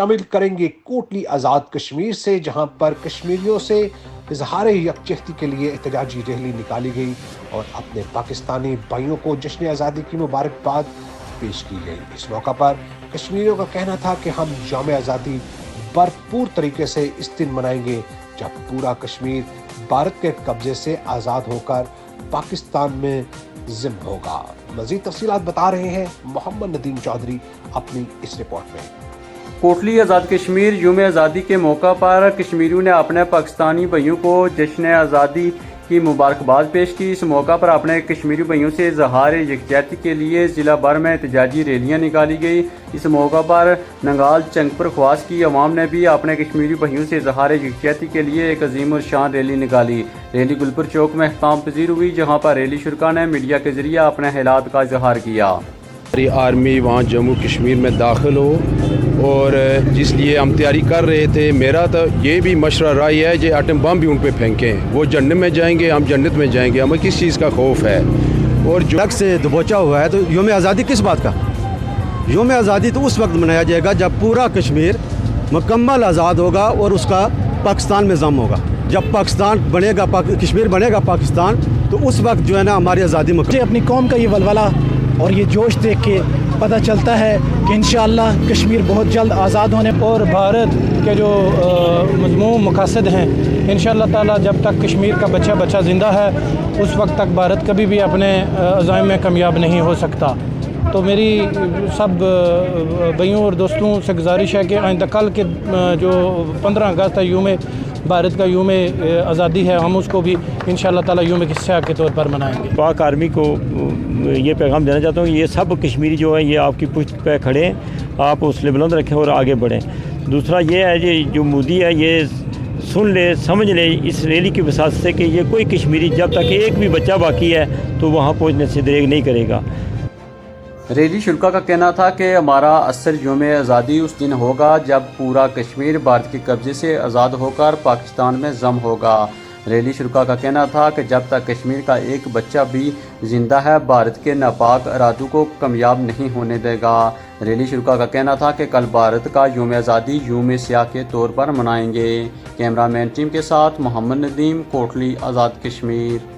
मुश्तमिल करेंगे कोटली आज़ाद कश्मीर से, जहां पर कश्मीरियों से इजहार यकजहती के लिए एहतजाजी रैली निकाली गई और अपने पाकिस्तानी भाइयों को जश्न आज़ादी की मुबारकबाद पेश की गई। इस मौका पर कश्मीरियों का कहना था कि हम यौम आज़ादी भरपूर तरीके से इस दिन मनाएंगे जब पूरा कश्मीर भारत के कब्जे से आज़ाद होकर पाकिस्तान में जिम होगा। मजीद तफसीलात बता रहे हैं मोहम्मद नदीम चौधरी अपनी इस रिपोर्ट में। कोटली आज़ाद कश्मीर यूम आज़ादी के मौका पर कश्मीरियों ने अपने पाकिस्तानी भाइयों को जश्न आज़ादी की मुबारकबाद पेश की। इस मौका पर अपने कश्मीरी भाइयों से इजहार यकजहती के लिए ज़िला भर में एहतजाजी रैलियाँ निकाली गई। इस मौका पर नंगाल चंगपर ख्वास की अवाम ने भी अपने कश्मीरी भाइयों से इजहार यकजहती के लिए एक अजीम और शान रैली निकाली। रैली गुलपुर चौक में अख्ताम पजीर हुई, जहाँ पर रैली शुरा ने मीडिया के जरिए अपने हालात का इजहार किया। हमारी आर्मी वहाँ जम्मू कश्मीर में दाखिल हो और जिसलिए हम तैयारी कर रहे थे, मेरा तो ये भी मशवरा राय है कि एटम बम भी उन पे फेंकें, वो जन्नत में जाएंगे, हम जन्नत में जाएंगे, हमें किस चीज़ का खौफ है। और जो अलग से दबोचा हुआ है, तो यौम आज़ादी किस बात का? यौम आज़ादी तो उस वक्त मनाया जाएगा जब पूरा कश्मीर मुकम्मल आज़ाद होगा और उसका पाकिस्तान में जम होगा। जब पाकिस्तान बनेगा, कश्मीर बनेगा पाकिस्तान, तो उस वक्त जो है ना हमारी आज़ादी मुकम्मल। अपनी कौम का ये वलवला और ये जोश देख के पता चलता है कि इंशाअल्लाह कश्मीर बहुत जल्द आज़ाद होने और भारत के जो मज़मूम मक़ासद हैं, इंशाअल्लाह ताला जब तक कश्मीर का बच्चा बच्चा ज़िंदा है उस वक्त तक भारत कभी भी अपने अज़ाइम में कामयाब नहीं हो सकता। तो मेरी सब भाइयों और दोस्तों से गुजारिश है कि आइंदा कल के जो 15 अगस्त है यूम भारत का यूम आज़ादी है, हम उसको भी इंशाअल्लाह ताला यूम किस्सा के तौर पर मनाएंगे। पाक आर्मी को ये पैगाम देना चाहता हूँ कि ये सब कश्मीरी जो है ये आपकी पुश्त पे खड़े हैं, आप हौसले बुलंद रखें और आगे बढ़ें। दूसरा ये है कि जो मोदी है ये सुन ले समझ ले इस रैली की वसात से कि ये कोई कश्मीरी जब तक एक भी बच्चा बाकी है तो वहाँ पहुँचने से देर नहीं करेगा। रैली शुरा का कहना था कि हमारा असल यौम आज़ादी उस दिन होगा जब पूरा कश्मीर भारत के कब्जे से आज़ाद होकर पाकिस्तान में जम होगा। रैली शुरा का कहना था कि जब तक कश्मीर का एक बच्चा भी जिंदा है भारत के नापाक इरादों को कामयाब नहीं होने देगा। रैली शुरा का कहना था कि कल भारत का यौम आज़ादी यूम सियाह के तौर पर मनाएंगे। कैमरामैन टीम के साथ मोहम्मद नदीम, कोटली आज़ाद कश्मीर।